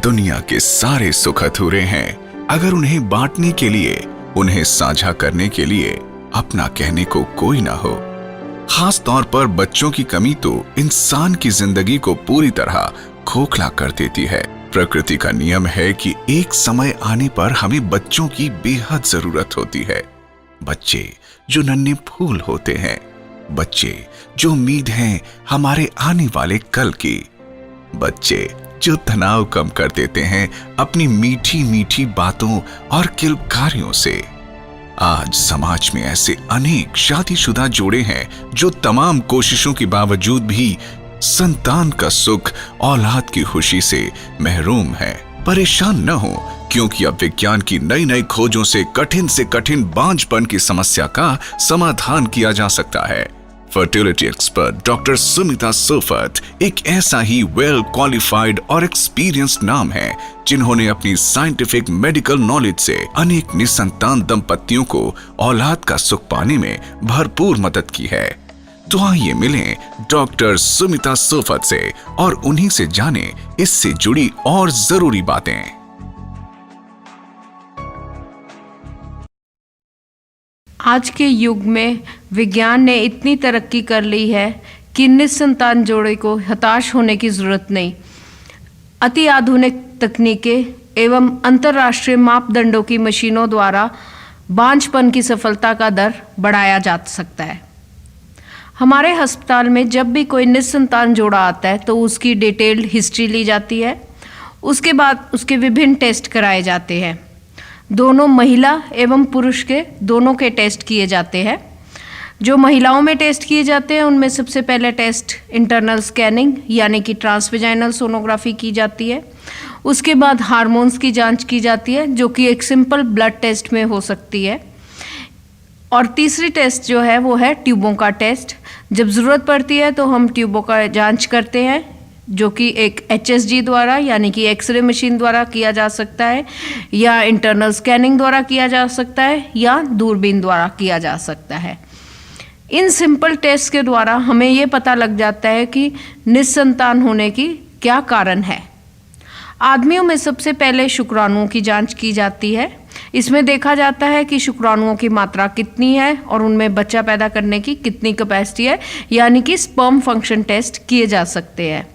दुनिया के सारे सुख अधूरे हैं अगर उन्हें बांटने के लिए, उन्हें साझा करने के लिए अपना कहने को कोई ना हो। खास तौर पर बच्चों की कमी तो इंसान की जिंदगी को पूरी तरह खोखला कर देती है। प्रकृति का नियम है कि एक समय आने पर हमें बच्चों की बेहद जरूरत होती है। बच्चे जो नन्हे फूल होते हैं, बच्चे जो उम्मीद हैं हमारे आने वाले कल की, बच्चे जो तनाव कम कर देते हैं अपनी मीठी मीठी बातों और किलकारियों से। आज समाज में ऐसे अनेक शादीशुदा जोड़े हैं जो तमाम कोशिशों के बावजूद भी संतान का सुख, औलाद की खुशी से महरूम है। परेशान न हो, क्योंकि अब विज्ञान की नई नई खोजों से कठिन बांझपन की समस्या का समाधान किया जा सकता है। Fertility expert doctor Sumita Sofat एक ऐसा ही वेल क्वालिफाइड और एक्सपीरियंस्ड नाम है जिन्होंने अपनी साइंटिफिक मेडिकल नॉलेज से अनेक निसंतान दंपतियों को औलाद का सुख पाने में भरपूर मदद की है। तो आइए मिलें डॉक्टर सुमिता सोफत से और उन्हीं से जानें इससे जुड़ी और जरूरी बातें। आज के युग में विज्ञान ने इतनी तरक्की कर ली है कि निसंतान जोड़े को हताश होने की ज़रूरत नहीं। अति आधुनिक तकनीकें एवं अंतर्राष्ट्रीय मापदंडों की मशीनों द्वारा बांझपन की सफलता का दर बढ़ाया जा सकता है। हमारे अस्पताल में जब भी कोई निसंतान जोड़ा आता है तो उसकी डिटेल्ड हिस्ट्री ली जाती है। उसके बाद उसके विभिन्न टेस्ट कराए जाते हैं। दोनों महिला एवं पुरुष के दोनों के टेस्ट किए जाते हैं। जो महिलाओं में टेस्ट किए जाते हैं उनमें सबसे पहले टेस्ट इंटरनल स्कैनिंग यानी कि ट्रांसवेजाइनल सोनोग्राफी की जाती है। उसके बाद हार्मोन्स की जांच की जाती है जो कि एक सिंपल ब्लड टेस्ट में हो सकती है। और तीसरी टेस्ट जो है वो है ट्यूबों का टेस्ट। जब ज़रूरत पड़ती है तो हम ट्यूबों का जांच करते हैं जो कि एक HSG द्वारा यानी कि एक्सरे मशीन द्वारा किया जा सकता है, या इंटरनल स्कैनिंग द्वारा किया जा सकता है, या दूरबीन द्वारा किया जा सकता है। इन सिंपल टेस्ट के द्वारा हमें ये पता लग जाता है कि निसंतान होने की क्या कारण है। आदमियों में सबसे पहले शुक्राणुओं की जांच की जाती है। इसमें देखा जाता है कि शुक्राणुओं की मात्रा कितनी है और उनमें बच्चा पैदा करने की कितनी कैपेसिटी है, यानी कि स्पर्म फंक्शन टेस्ट किए जा सकते हैं।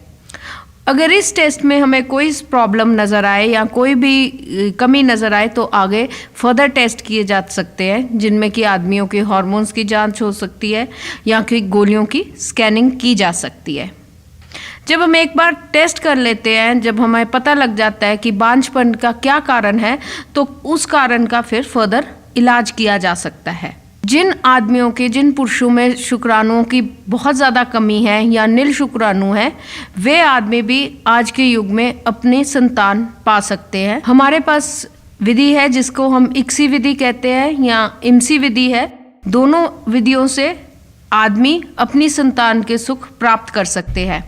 अगर इस टेस्ट में हमें कोई प्रॉब्लम नज़र आए या कोई भी कमी नज़र आए तो आगे फर्दर टेस्ट किए जा सकते हैं, जिनमें कि आदमियों के हार्मोन्स की जांच हो सकती है या कि गोलियों की स्कैनिंग की जा सकती है। जब हम एक बार टेस्ट कर लेते हैं, जब हमें पता लग जाता है कि बांझपन का क्या कारण है, तो उस कारण का फिर फर्दर इलाज किया जा सकता है। जिन पुरुषों में शुक्राणुओं की बहुत ज़्यादा कमी है या नील शुक्राणु है, वे आदमी भी आज के युग में अपनी संतान पा सकते हैं। हमारे पास विधि है जिसको हम इक्सी विधि कहते हैं या इमसी विधि है। दोनों विधियों से आदमी अपनी संतान के सुख प्राप्त कर सकते हैं।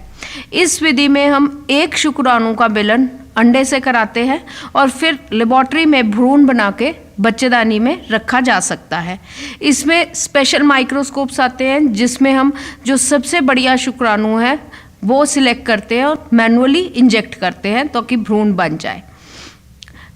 इस विधि में हम एक शुक्राणु का मिलन अंडे से कराते हैं और फिर लेबोरेटरी में भ्रूण बना के बच्चेदानी में रखा जा सकता है। इसमें स्पेशल माइक्रोस्कोप्स आते हैं जिसमें हम जो सबसे बढ़िया शुक्राणु है वो सिलेक्ट करते हैं और मैनुअली इंजेक्ट करते हैं ताकि भ्रूण बन जाए।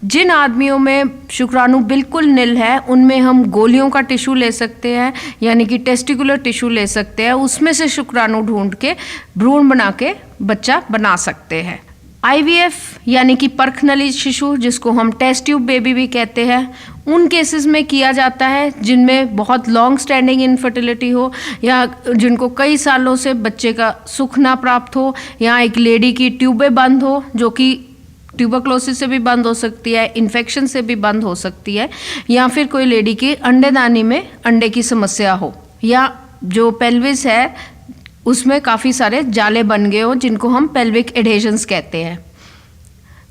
जिन आदमियों में शुक्राणु बिल्कुल नील है उनमें हम गोलियों का टिश्यू ले सकते हैं, यानी कि टेस्टिकुलर टिश्यू ले सकते हैं। उसमें से शुक्राणु ढूंढ के भ्रूण बना के बच्चा बना सकते हैं। IVF यानी कि परखनली शिशु, जिसको हम टेस्ट ट्यूब बेबी भी कहते हैं, उन केसेस में किया जाता है जिनमें बहुत लॉन्ग स्टैंडिंग इनफर्टिलिटी हो या जिनको कई सालों से बच्चे का सुख ना प्राप्त हो, या एक लेडी की ट्यूबें बंद हो जो कि ट्यूबरक्लोसिस से भी बंद हो सकती है, इन्फेक्शन से भी बंद हो सकती है, या फिर कोई लेडी की अंडेदानी में अंडे की समस्या हो, या जो पेल्विस है उसमें काफ़ी सारे जाले बन गए हो जिनको हम पेल्विक एडहेजन्स कहते हैं।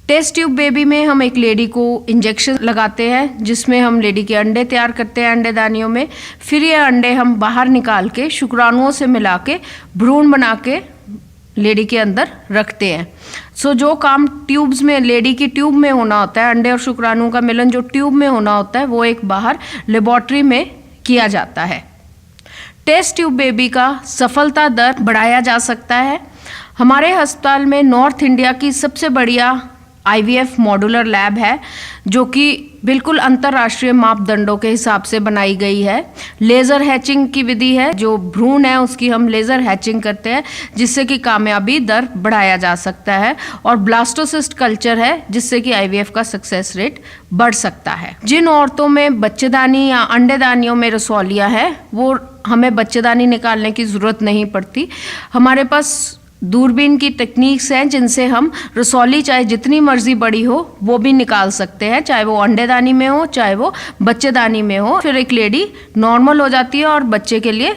टेस्ट ट्यूब बेबी में हम एक लेडी को इंजेक्शन लगाते हैं जिसमें हम लेडी के अंडे तैयार करते हैं अंडेदानियों में। फिर ये अंडे हम बाहर निकाल के शुक्राणुओं से मिला के भ्रूण बना के लेडी के अंदर रखते हैं। जो काम ट्यूब्स में लेडी की ट्यूब में होना होता है, अंडे और शुक्राणु का मिलन जो ट्यूब में होना होता है, वो एक बाहर लेबोरेटरी में किया जाता है। टेस्ट ट्यूब बेबी का सफलता दर बढ़ाया जा सकता है। हमारे अस्पताल में नॉर्थ इंडिया की सबसे बढ़िया IVF मॉड्यूलर लैब है जो कि बिल्कुल अंतर्राष्ट्रीय मापदंडों के हिसाब से बनाई गई है। लेज़र हैचिंग की विधि है, जो भ्रूण है उसकी हम लेज़र हैचिंग करते हैं जिससे कि कामयाबी दर बढ़ाया जा सकता है, और ब्लास्टोसिस्ट कल्चर है जिससे कि IVF का सक्सेस रेट बढ़ सकता है। जिन औरतों में बच्चेदानी या अंडेदानियों में रसौलियाँ है वो हमें बच्चेदानी निकालने की ज़रूरत नहीं पड़ती। हमारे पास दूरबीन की टेक्निक्स हैं जिनसे हम रसौली चाहे जितनी मर्जी बड़ी हो वो भी निकाल सकते हैं, चाहे वो अंडेदानी में हो चाहे वो बच्चेदानी में हो। फिर एक लेडी नॉर्मल हो जाती है और बच्चे के लिए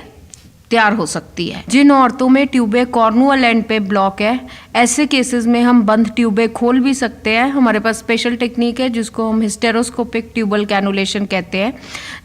तैयार हो सकती है। जिन औरतों में ट्यूबे कॉर्नुअल एंड पे ब्लॉक है, ऐसे केसेस में हम बंद ट्यूबे खोल भी सकते हैं। हमारे पास स्पेशल टेक्निक है जिसको हम हिस्टेरोस्कोपिक ट्यूबल कैनुलेशन कहते हैं,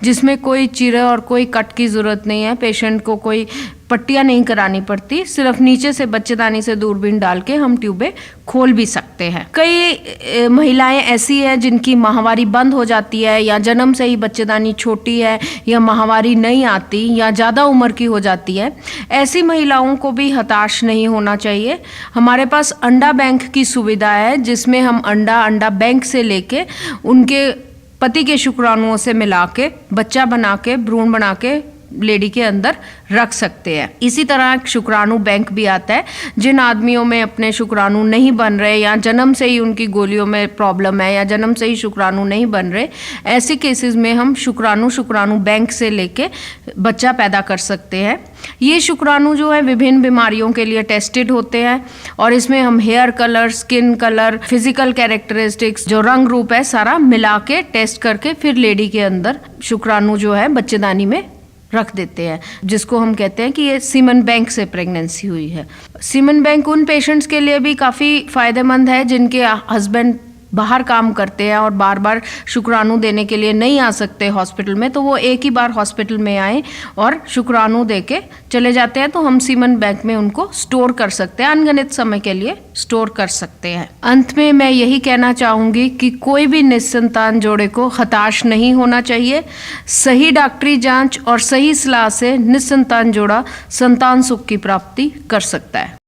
जिसमें कोई चीरे और कोई कट की ज़रूरत नहीं है। पेशेंट को कोई पट्टियाँ नहीं करानी पड़ती, सिर्फ नीचे से बच्चेदानी से दूरबीन डाल के हम ट्यूबे खोल भी सकते हैं। कई महिलाएं ऐसी हैं जिनकी माहवारी बंद हो जाती है, या जन्म से ही बच्चेदानी छोटी है, या माहवारी नहीं आती, या ज़्यादा उम्र की हो जाती है। ऐसी महिलाओं को भी हताश नहीं होना चाहिए। हमारे पास अंडा बैंक की सुविधा है जिसमें हम अंडा बैंक से लेके उनके पति के शुक्राणुओं से मिला के बच्चा बना के भ्रूण बना के लेडी के अंदर रख सकते हैं। इसी तरह एक शुक्राणु बैंक भी आता है। जिन आदमियों में अपने शुक्राणु नहीं बन रहे, या जन्म से ही उनकी गोलियों में प्रॉब्लम है, या जन्म से ही शुक्राणु नहीं बन रहे, ऐसे केसेस में हम शुक्राणु बैंक से लेके बच्चा पैदा कर सकते हैं। ये शुक्राणु जो है विभिन्न बीमारियों के लिए टेस्टेड होते हैं, और इसमें हम hair colour, skin colour, physical characteristics, जो रंग रूप है सारा मिला के टेस्ट करके फिर लेडी के अंदर शुक्राणु जो है बच्चेदानी में रख देते हैं, जिसको हम कहते हैं कि ये सीमन बैंक से प्रेगनेंसी हुई है। सीमन बैंक उन पेशेंट्स के लिए भी काफ़ी फ़ायदेमंद है जिनके हस्बैंड बाहर काम करते हैं और बार बार शुक्राणु देने के लिए नहीं आ सकते हॉस्पिटल में, तो वो एक ही बार हॉस्पिटल में आए और शुक्राणु दे के चले जाते हैं, तो हम सीमन बैंक में उनको स्टोर कर सकते हैं, अनगिनत समय के लिए स्टोर कर सकते हैं। अंत में मैं यही कहना चाहूँगी कि कोई भी निस्संतान जोड़े को हताश नहीं होना चाहिए। सही डॉक्टरी जांच और सही सलाह से निस्संतान जोड़ा संतान सुख की प्राप्ति कर सकता है।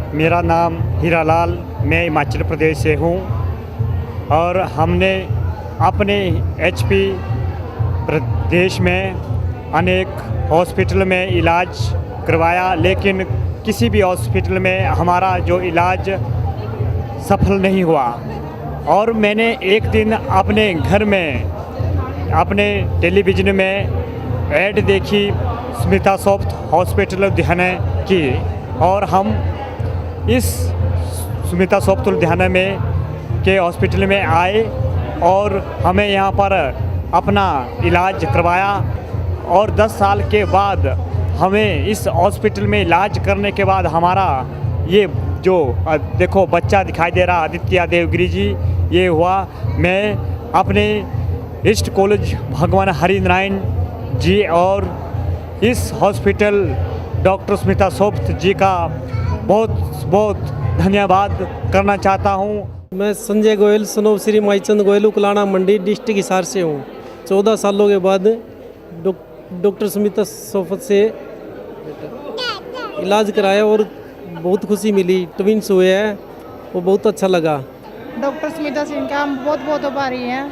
मेरा नाम हीरालाल, मैं हिमाचल प्रदेश से हूँ, और हमने अपने HP प्रदेश में अनेक हॉस्पिटल में इलाज करवाया, लेकिन किसी भी हॉस्पिटल में हमारा जो इलाज सफल नहीं हुआ। और मैंने एक दिन अपने घर में अपने टेलीविज़न में ऐड देखी स्मिता सॉफ्ट हॉस्पिटल लुधियाना की, और हम इस स्मिता सॉफ्ट लुधियाना में के हॉस्पिटल में आए और हमें यहाँ पर अपना इलाज करवाया, और 10 साल के बाद हमें इस हॉस्पिटल में इलाज करने के बाद हमारा ये जो देखो बच्चा दिखाई दे रहा आदित्य देवगिरी जी, ये हुआ। मैं अपने ईस्ट कॉलेज भगवान हरिनारायण जी और इस हॉस्पिटल डॉक्टर स्मिता सॉफ्ट जी का बहुत बहुत धन्यवाद करना चाहता हूँ। मैं संजय गोयल, सनोब श्री माईचंद गोयल, उकलाना मंडी डिस्ट्रिक्ट हिसार से हूँ। 14 सालों के बाद डॉक्टर स्मिता सॉफ्ट से इलाज कराया और बहुत खुशी मिली। ट्विंस हुए हैं, वो बहुत अच्छा लगा। डॉक्टर स्मिता सिंह का हम बहुत बहुत आभारी हैं,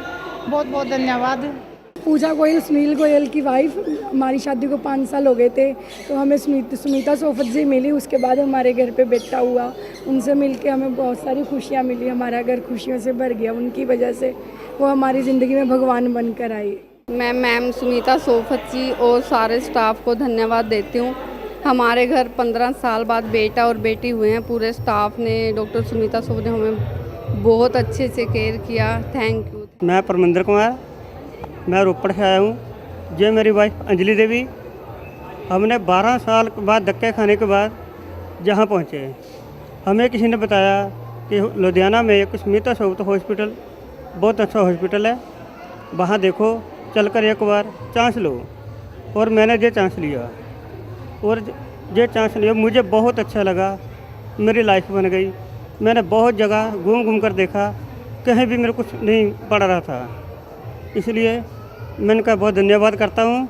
बहुत बहुत धन्यवाद। पूजा गोयल, सुनील गोयल की वाइफ। हमारी शादी को 5 साल हो गए थे, तो हमें स्मिता सॉफ्ट से मिली। उसके बाद हमारे घर पे बेटा हुआ, उनसे मिलके हमें बहुत सारी खुशियाँ मिली। हमारा घर खुशियों से भर गया, उनकी वजह से वो हमारी ज़िंदगी में भगवान बनकर आई। मैं मैम सुनीता सॉफ्ट जी और सारे स्टाफ को धन्यवाद देती हूँ। हमारे घर 15 साल बाद बेटा और बेटी हुए हैं। पूरे स्टाफ ने, डॉक्टर सुनीता सॉफ्ट ने हमें बहुत अच्छे से केयर किया। Thank you. मैं परमिंदर कुमार, मैं रोपड़ से आया हूँ। ये मेरी वाइफ अंजलि देवी। हमने 12 साल के बाद धक्के खाने के बाद जहाँ पहुँचे, हमें किसी ने बताया कि लुधियाना में एक स्मिता सॉफ्ट हॉस्पिटल बहुत अच्छा हॉस्पिटल है, वहाँ देखो, चलकर एक बार चांस लो। और मैंने ये चांस लिया, और ये चांस लिया, मुझे बहुत अच्छा लगा। मेरी लाइफ बन गई। मैंने बहुत जगह घूम घूम कर देखा, कहीं भी मेरे कुछ नहीं पड़ रहा था। इसलिए मैं इनका बहुत धन्यवाद करता हूँ।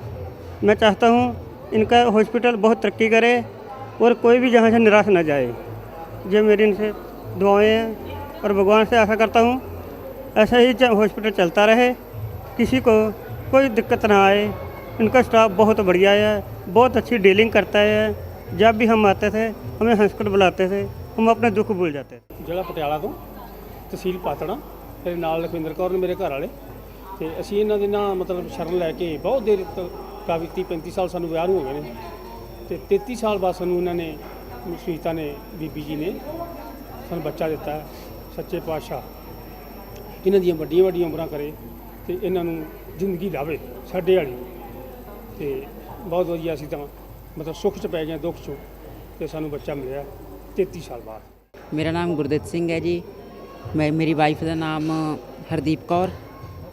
मैं चाहता हूँ इनका हॉस्पिटल बहुत तरक्की करे और कोई भी यहाँ से निराश ना जाए। ये मेरी इनसे दुआएं हैं और भगवान से आशा करता हूँ ऐसा ही हॉस्पिटल चलता रहे, किसी को कोई दिक्कत ना आए। इनका स्टाफ बहुत बढ़िया है, बहुत अच्छी डीलिंग करता है। जब भी हम आते थे हमें हंसकर बुलाते थे, हम अपने दुख भूल जाते थे। ਜ਼ਿਲ੍ਹਾ ਪਟਿਆਲਾ ਤੋਂ, ਤਹਿਸੀਲ ਪਾਤੜਾ। ਮੇਰੇ ਨਾਲ ਲਖਵਿੰਦਰ ਕੌਰ ਨੇ ਮੇਰੇ ਘਰ ਵਾਲੇ, ਤੇ ਅਸੀਂ ਇਹਨਾਂ ਦੇ ਨਾਲ ਮਤਲਬ ਸ਼ਰਨ ਲੈ ਕੇ ਬਹੁਤ ਦੇਰ ਤੱਕ, ਕਾਫੀ 30-35 ਸਾਲ ਸਾਨੂੰ ਵਿਆਹ ਨੂੰ ਹੋ ਗਏ ਨੇ, ਤੇ 33 ਸਾਲ ਬਾਅਦ ਸਾਨੂੰ ਇਹਨਾਂ ਨੇ, ਸੁਨੀਤਾ ਨੇ, ਬੀਬੀ ਜੀ ਨੇ ਸਾਨੂੰ ਬੱਚਾ ਦਿੱਤਾ ਹੈ। ਸੱਚੇ ਪਾਤਸ਼ਾਹ ਇਹਨਾਂ ਦੀਆਂ ਵੱਡੀਆਂ ਵੱਡੀਆਂ ਉਮਰਾਂ ਕਰੇ ਤੇ ਇਹਨਾਂ ਨੂੰ ਜ਼ਿੰਦਗੀ ਲਾਵੇ ਸਾਡੇ ਵਾਲੀ। ਤੇ ਬਹੁਤ ਵਧੀਆ, ਅਸੀਂ ਤਾਂ ਮਤਲਬ ਸੁੱਖ 'ਚ ਪੈ ਗਏ, ਦੁੱਖ 'ਚੋਂ, ਤੇ ਸਾਨੂੰ ਬੱਚਾ ਮਿਲਿਆ 33 ਸਾਲ ਬਾਅਦ। ਮੇਰਾ ਨਾਮ ਗੁਰਦਿੱਤ ਸਿੰਘ ਹੈ ਜੀ। ਮੇਰੀ ਵਾਈਫ ਦਾ ਨਾਮ ਹਰਦੀਪ ਕੌਰ,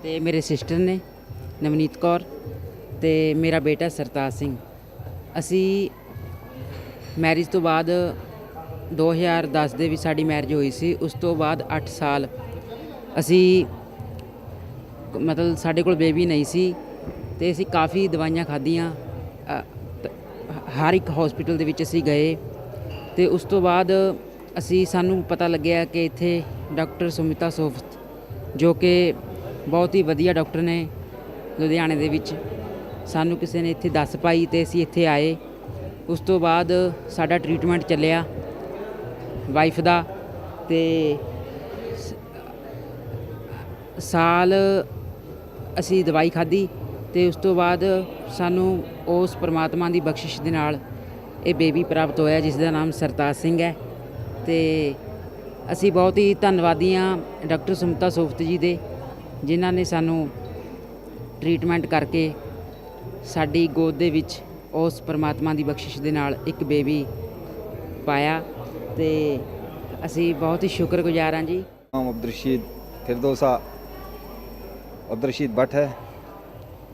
ਤੇ ਮੇਰੇ ਸਿਸਟਰ ਨੇ ਨਵਨੀਤ ਕੌਰ, ਤੇ ਮੇਰਾ ਬੇਟਾ ਸਰਤਾਜ ਸਿੰਘ। ਅਸੀਂ ਮੈਰਿਜ ਤੋਂ ਬਾਅਦ 2010 ਦੇ ਵਿੱਚ ਸਾਡੀ ਮੈਰਿਜ ਹੋਈ ਸੀ। ਉਸ ਤੋਂ ਬਾਅਦ 8 ਸਾਲ ਅਸੀਂ ਮਤਲਬ ਸਾਡੇ ਕੋਲ ਬੇਬੀ ਨਹੀਂ ਸੀ, ਤੇ ਅਸੀਂ ਕਾਫੀ ਦਵਾਈਆਂ ਖਾਧੀਆਂ, ਹਰ ਇੱਕ ਹਸਪੀਟਲ ਦੇ ਵਿੱਚ ਅਸੀਂ ਗਏ। ਤੇ ਉਸ ਤੋਂ ਬਾਅਦ ਸਾਨੂੰ ਪਤਾ ਲੱਗਿਆ ਕਿ ਇੱਥੇ ਡਾਕਟਰ ਸੁਮਿਤਾ ਸੋਫਤ, ਜੋ ਕਿ ਬਹੁਤ ਹੀ ਵਧੀਆ ਡਾਕਟਰ ਨੇ ਲੁਧਿਆਣੇ ਦੇ ਵਿੱਚ, ਸਾਨੂੰ ਕਿਸੇ ਨੇ ਇੱਥੇ ਦੱਸ ਪਾਈ ਤੇ ਅਸੀਂ ਇੱਥੇ ਆਏ। ਉਸ ਤੋਂ ਬਾਅਦ ਸਾਡਾ ਟ੍ਰੀਟਮੈਂਟ ਚੱਲਿਆ ਵਾਈਫ ਦਾ, ਤੇ ਸਾਲ ਅਸੀਂ ਦਵਾਈ ਖਾਧੀ, ਤੇ ਉਸ ਤੋਂ ਬਾਅਦ ਸਾਨੂੰ ਉਸ ਪਰਮਾਤਮਾ ਦੀ ਬਖਸ਼ਿਸ਼ ਦੇ ਨਾਲ ਇਹ ਬੇਬੀ ਪ੍ਰਾਪਤ ਹੋਇਆ, ਜਿਸ ਦਾ ਨਾਮ ਸਰਤਾਜ ਸਿੰਘ ਹੈ। ਤੇ ਅਸੀਂ ਬਹੁਤ ਹੀ ਧੰਨਵਾਦੀ ਹਾਂ ਡਾਕਟਰ ਸੁਮਿਤਾ ਸੋਫਤ ਜੀ ਦੇ, ਜਿਨ੍ਹਾਂ ਨੇ ਸਾਨੂੰ ਟ੍ਰੀਟਮੈਂਟ ਕਰਕੇ ਸਾਡੀ ਗੋਦ ਦੇ ਵਿੱਚ ਉਸ ਪਰਮਾਤਮਾ ਦੀ ਬਖਸ਼ਿਸ਼ ਦੇ ਨਾਲ ਇੱਕ ਬੇਬੀ ਪਾਇਆ, ਤੇ ਅਸੀਂ ਬਹੁਤ ਹੀ ਸ਼ੁਕਰਗੁਜ਼ਾਰ ਹਾਂ ਜੀ। नाम अब्दुलरशीद फिरदौसा अब्दुलरशीद भट्ट है,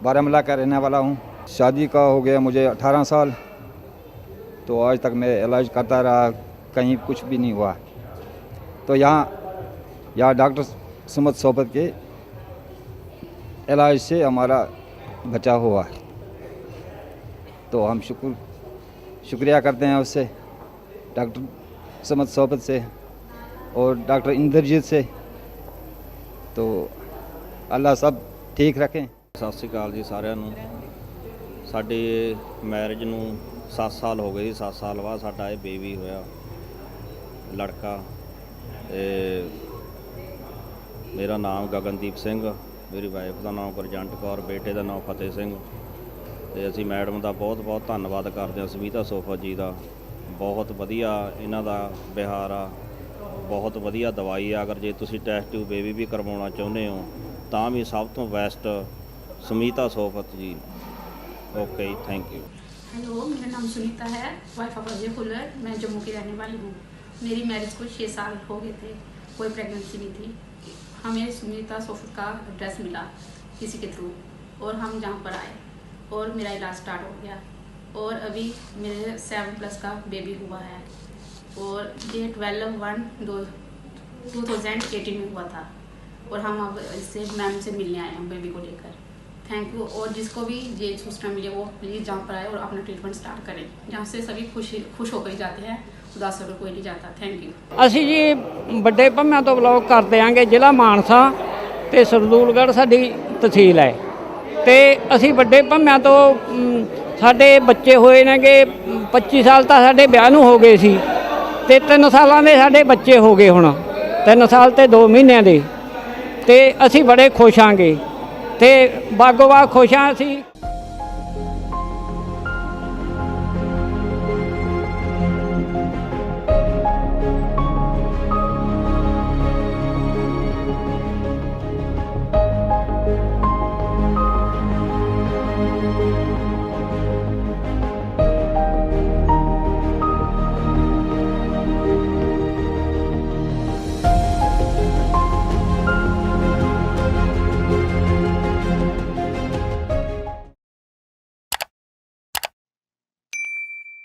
बारामूला का रहने वाला हूँ। शादी का हो गया मुझे 18 साल, तो आज तक मैं इलाज करता रहा, कहीं कुछ भी नहीं हुआ। तो यहाँ डॉक्टर सुमत सोफत के इलाज से हमारा बचाव हुआ, तो हम शुक्रिया करते हैं उससे, डॉक्टर सुमत सोफत से और डॉक्टर इंद्रजीत से। तो अल्लाह सब ठीक रखें। ਸਤਿ ਸ਼੍ਰੀ ਅਕਾਲ ਜੀ ਸਾਰਿਆਂ ਨੂੰ। ਸਾਡੀ ਮੈਰਿਜ ਨੂੰ 7 ਸਾਲ ਹੋ ਗਏ ਜੀ। 7 ਸਾਲ ਬਾਅਦ ਸਾਡਾ ਇਹ ਬੇਬੀ ਹੋਇਆ, ਲੜਕਾ। ਤੇ ਮੇਰਾ ਨਾਮ ਗਗਨਦੀਪ ਸਿੰਘ, ਮੇਰੀ ਵਾਈਫ ਦਾ ਨਾਮ ਗੁਰਜੰਟ ਕੌਰ, ਬੇਟੇ ਦਾ ਨਾਮ ਫਤਿਹ ਸਿੰਘ। ਤੇ ਅਸੀਂ ਮੈਡਮ ਦਾ ਬਹੁਤ ਬਹੁਤ ਧੰਨਵਾਦ ਕਰਦੇ ਹਾਂ, ਸੁਮਿਤਾ ਸੋਫਤ ਜੀ ਦਾ। ਬਹੁਤ ਵਧੀਆ ਇਹਨਾਂ ਦਾ ਵਿਹਾਰ ਆ, ਬਹੁਤ ਵਧੀਆ ਦਵਾਈ ਆ। ਅਗਰ ਜੇ ਤੁਸੀਂ ਟੈਸਟ ਟਿਊਬ ਬੇਬੀ ਵੀ ਕਰਵਾਉਣਾ ਚਾਹੁੰਦੇ ਹੋ ਤਾਂ ਵੀ ਸਭ ਤੋਂ best Sumita Sofat ji. Okay, thank you. Hello, मेरा नाम सुनीता है, वाइफ ऑफ अजय फुलर। मैं जम्मू की रहने वाली हूँ। मेरी मैरिज को 6 साल हो गए थे, कोई प्रेगनेंसी नहीं थी। हमें सुमिता सोफत का एड्रेस मिला किसी के थ्रू, और हम जहाँ पर आए और मेरा इलाज स्टार्ट हो गया, और अभी मेरे 7+ का बेबी हुआ है। और ये 12/1/2018 में हुआ था, और हम अब इससे मैम से मिलने आए हैं बेबी को लेकर। Thank you. और जिसको भी ये सूचना मिले वो प्लीज़ जहाँ पर आए और अपना ट्रीटमेंट स्टार्ट करें, जहाँ से सभी खुश होकर जाते हैं, उदास होकर कोई नहीं जाता। Thank you. ਅਸੀਂ ਜੀ ਵੱਡੇ ਭੰਮਿਆਂ ਤੋਂ ਬਲੌਗ ਕਰਦੇ ਆਂਗੇ, ਜ਼ਿਲ੍ਹਾ ਮਾਨਸਾ ਤੇ ਸਰਦੂਲਗੜ੍ਹ ਸਾਡੀ ਤਹਿਸੀਲ ਹੈ। ਤੇ ਅਸੀਂ ਵੱਡੇ ਭੰਮਿਆਂ ਤੋਂ ਸਾਡੇ ਬੱਚੇ ਹੋਏ ਨੇਗੇ 25 ਸਾਲ ਤਾਂ ਸਾਡੇ ਵਿਆਹ ਨੂੰ ਹੋ ਗਏ ਸੀ, ਤੇ 3 ਸਾਲਾਂ ਦੇ ਸਾਡੇ ਬੱਚੇ ਹੋ ਗਏ ਹੁਣ, 3 ਸਾਲ ਤੇ 2 ਮਹੀਨਿਆਂ ਦੇ। ਤੇ ਅਸੀਂ ਬੜੇ ਖੁਸ਼ ਆਂਗੇ, ਤੇ ਬਾਗੋ ਬਾਗ ਖੁਸ਼ ਹਾਂ ਅਸੀਂ।